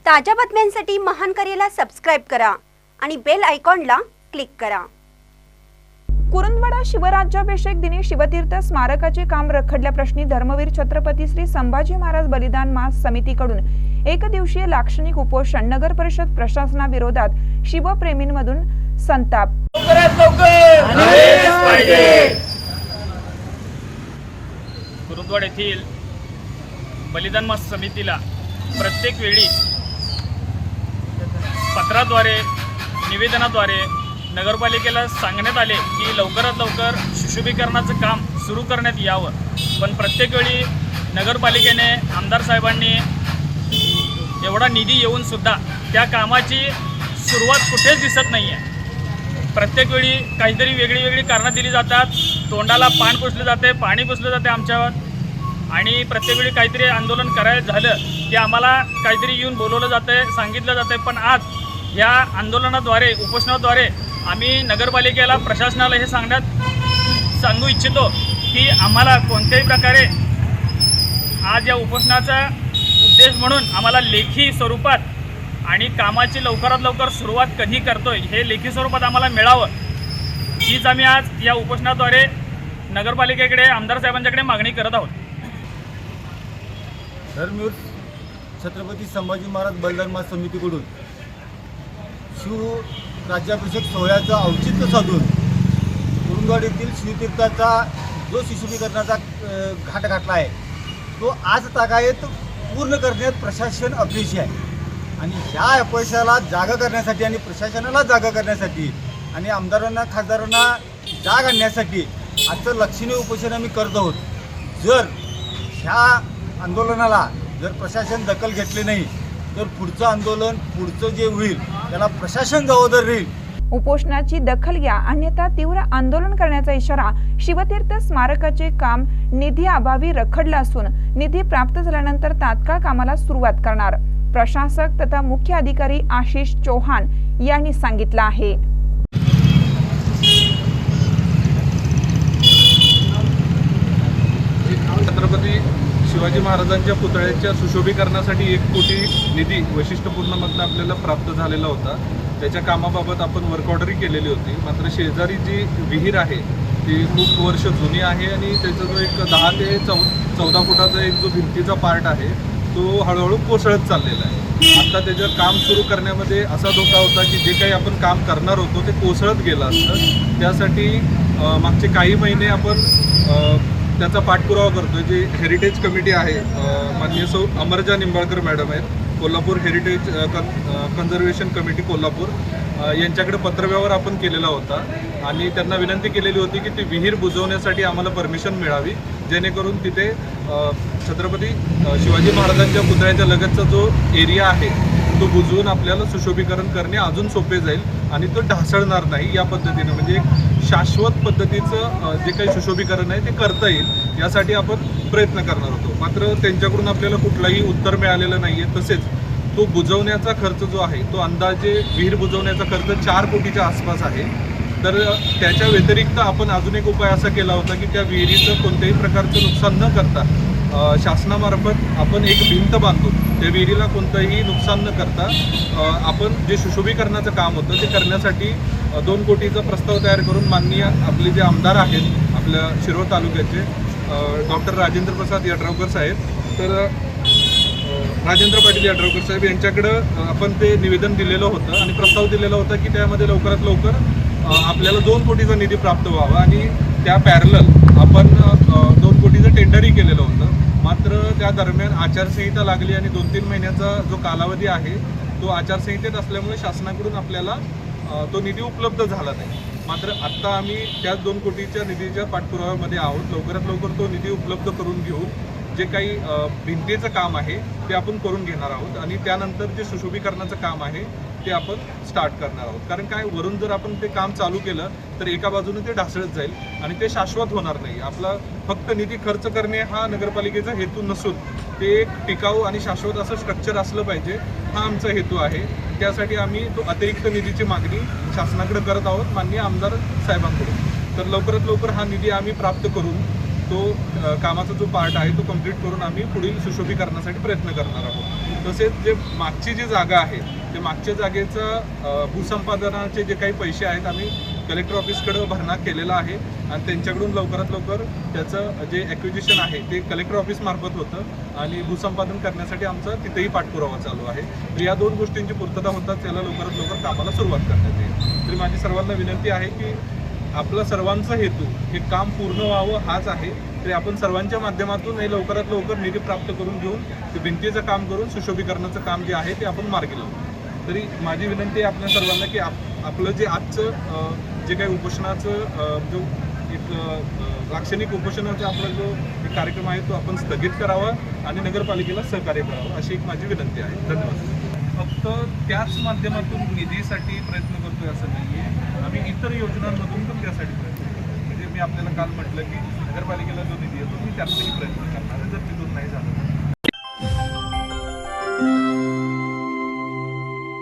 ताज्या बातम्यांसाठी महान करेला सबस्क्राइब करा आणि बेल आयकॉनला क्लिक करा। कुरुंदवाडा शिवराज्याभिषेक दिनी शिवतीर्थ स्मारकाचे काम रखडल्याप्रश्नी धर्मवीर छत्रपती श्री संभाजी महाराज बलिदान मास समितीकडून एक दिवसीय लाक्षणिक उपोषण नगर परिषद प्रशासनाविरोधात शिवप्रेमींमधून संताप। कुरुंदवाड येथील बलिदान मास समितीला प्रत्येक वेळी पत्राद्वारे निवेदनाद्वारे नगरपालिकेला सांगण्यात आले की लवकरात लवकर सुशोभीकरणाचं काम सुरू करण्यात यावं, पण प्रत्येक वेळी नगरपालिकेने आमदार साहेबांनी एवढा निधी येऊन सुद्धा त्या कामाची सुरुवात कुठेच दिसत नाही आहे। प्रत्येक वेळी काहीतरी वेगळी वेगळी कारणं दिली जातात, तोंडाला पान पुसले जाते, पाणी पुसले जाते आमच्यावर, आणि प्रत्येक वेळी काहीतरी आंदोलन करायचं झालं की आम्हाला काहीतरी येऊन बोलवलं जातं, सांगितलं जातं। पण आज या आंदोलनाद्वारे उपोषणाद्वारे आम्ही नगरपालिकेला प्रशासनाला हे सांगू इच्छितो की आम्हाला कोणत्याही प्रकारे आज या उपोषणाचा उद्देश म्हणून आम्हाला लेखी स्वरूपात आणि कामाची लवकरात लवकर सुरुवात कधी करतोय हे लेखी स्वरूपात आम्हाला मिळावं, हीच आम्ही आज या उपोषणाद्वारे नगरपालिकेकडे आमदार साहेबांच्याकडे मागणी करत आहोत। धर्मवीर छत्रपती संभाजी महाराज बलिदान मास समितीकडून शिव राज्याभिषेक सोहळ्याचं औचित्य साधून कुरुंदवाड येथील शिवतीर्थाचा जो सुशोभीकरणाचा घाट घातला आहे तो आज तागायत पूर्ण करण्यात प्रशासन अपयशी आहे, आणि ह्या अपयशाला जागा करण्यासाठी आणि प्रशासनाला जागा करण्यासाठी आणि आमदारांना खासदारांना जाग आणण्यासाठी आजचं लक्षणीय उपोषण आम्ही करत आहोत। जर ह्या आंदोलनाला जर प्रशासन दखल घेतली नाही तर पुढचं आंदोलन पुढचं जे होईल त्याला प्रशासन जबाबदार राहील। उपोषणाची दखल घ्या, अन्यथा तीव्र आंदोलन करण्याचा इशारा। शिवतीर्थ स्मारकाचे काम निधी अभावी रखडलं असून निधी प्राप्त झाल्यानंतर तात्काळ कामाला सुरुवात करणार, प्रशासक तथा मुख्य अधिकारी आशिष चौहान यांनी सांगितलं आहे। छत्रपती शिवाजी महाराजांच्या पुतळ्याच्या सुशोभीकरणासाठी 1 कोटी निधी वैशिष्ट्यपूर्णमधनं आपल्याला प्राप्त झालेला होता। त्याच्या कामाबाबत आपण वर्क ऑर्डरही केलेली होती, मात्र शेजारी जी विहीर आहे ती खूप वर्ष जुनी आहे आणि त्याचा जो एक 10 ते 14 फुटाचा एक जो भिंतीचा पार्ट आहे तो हळूहळू कोसळत चाललेला आहे। आता त्याचं काम सुरू करण्यामध्ये असा धोका होता की जे काही आपण काम करणार होतो ते कोसळत गेलं असतं। त्यासाठी मागचे काही महिने आपण त्याचा पाठपुरावा करतोय। जे हेरिटेज कमिटी आहे, माननीय सौ अमरजा निंबाळकर मॅडम आहेत, Kolhapur heritage conservation committee Kolhapur, यांच्याकडे पत्रव्यवहार आपण केलेला होता आणि त्यांना विनंती केलेली होती की ती विहीर बुजवण्यासाठी आम्हाला परमिशन मिळावी, जेणेकरून तिथे छत्रपती शिवाजी महाराजांच्या पुतळ्याच्या लगतचा जो एरिया आहे तो बुजवून आपल्याला सुशोभीकरण करणे अजून सोपे जाईल आणि तो ढासळणार नाही। या पद्धतीने म्हणजे एक शाश्वत पद्धतीचं जे काही सुशोभीकरण आहे ते करता येईल यासाठी आपण प्रयत्न करणार होतो, मात्र त्यांच्याकडून आपल्याला कुठलाही उत्तर मिळालेलं नाही आहे। तसेच तो बुजवण्याचा खर्च जो आहे तो अंदाजे विहीर बुजवण्याचा खर्च 4 कोटीच्या आसपास आहे। तर त्याच्या व्यतिरिक्त आपण अजून एक उपाय असा केला होता की त्या विहिरीचं कोणत्याही प्रकारचं नुकसान न करता शासनामार्फत आपण एक भिंत बांधून त्या विहिरीला कोणतंही नुकसान न करता आपण जे सुशोभीकरणाचं काम होतं ते करण्यासाठी 2 कोटीचा प्रस्ताव तयार करून माननीय आपले जे आमदार आहेत आपल्या शिरोळ तालुक्याचे डॉक्टर राजेंद्र प्रसाद यड्रावकर साहेब, तर राजेंद्र पाटील यड्रावकर साहेब यांच्याकडं आपण ते निवेदन दिलेलं होतं आणि प्रस्ताव दिलेला होता की त्यामध्ये लवकरात लवकर आपल्याला 2 कोटीचा निधी प्राप्त व्हावा आणि त्या पॅरलल आपण 2 कोटीचं टेंडरही केलेलं होतं। मात्र त्या दरम्यान आचारसंहिता लागली आणि 2-3 महिन्याचा जो कालावधी आहे तो आचारसंहितेत असल्यामुळे शासनाकडून आपल्याला तो निधी उपलब्ध झाला नाही। मात्र आत्ता आम्ही त्याच 2 कोटीच्या निधीच्या पाठपुराव्यामध्ये आहोत। लवकरात लवकर तो निधी उपलब्ध करून घेऊन जे काही भिंतीचं काम आहे ते आपण करून घेणार आहोत आणि त्यानंतर जे सुशोभीकरणाचं काम आहे ते आपण स्टार्ट करणार आहोत। कारण काय, वरून जर आपण ते काम चालू केलं तर एका बाजूने ते ढासळत जाईल आणि ते शाश्वत होणार नाही। आपला फक्त निधी खर्च करणे हा नगरपालिकेचा हेतू नसून ते एक टिकाऊ आणि शाश्वत असं स्ट्रक्चर असलं पाहिजे, हा आमचा हेतू आहे। त्यासाठी आम्ही तो अतिरिक्त निधीची मागणी शासनाकडे करत आहोत माननीय आमदार साहेबांकडून। तर लवकरात लवकर हा निधी आम्ही प्राप्त करून तो कामाचा जो पार्ट आहे तो कंप्लीट करून आम्ही पुढील सुशोभीकरणासाठी प्रयत्न करणार आहोत। तसेच जे मागची जी जागा आहे ते मागच्या जागेचं भूसंपादनाचे जे काही पैसे आहेत आम्ही कलेक्टर ऑफिसकडे भरणा केलेला आहे आणि त्यांच्याकडून लवकरात लवकर त्याचं जे ॲक्विजिशन आहे ते कलेक्टर ऑफिस मार्फत होतं आणि भूसंपादन करण्यासाठी आमचा तिथेही पाठपुरावा चालू आहे. तर या दोन गोष्टींची पूर्तता होताच त्याला लवकरात लवकर कामाला सुरुवात करण्यात येईल. तरी माझी सर्वांना विनंती आहे की आपला सर्वांचा हेतू हे काम पूर्ण व्हावं हाच आहे. तरी आपण सर्वांच्या माध्यमातून हे लवकरात लवकर निधी प्राप्त करून घेऊन ते भिंतीचं काम करून सुशोभीकरणाचं काम जे आहे ते आपण मार्गी लावू. तरी माझी विनंती आहे आपल्या सर्वांना की आपलं जे आजचं जे काही उपोषणाचं जो एक लाक्षणिक उपोषणाचा आपला जो एक कार्यक्रम आहे तो आपण स्थगित करावा आणि नगरपालिकेला सहकार्य करावं अशी एक माझी विनंती आहे. धन्यवाद. फक्त त्याच माध्यमातून निधीसाठी प्रयत्न करतोय असं नाही आहे, आम्ही इतर योजनांमधून पण त्यासाठी प्रयत्न करतो. म्हणजे मी आपल्याला काल म्हटलं की नगरपालिकेला जो निधी येतो मी त्यासाठी प्रयत्न करणार आहे. जर तिथून नाही झालं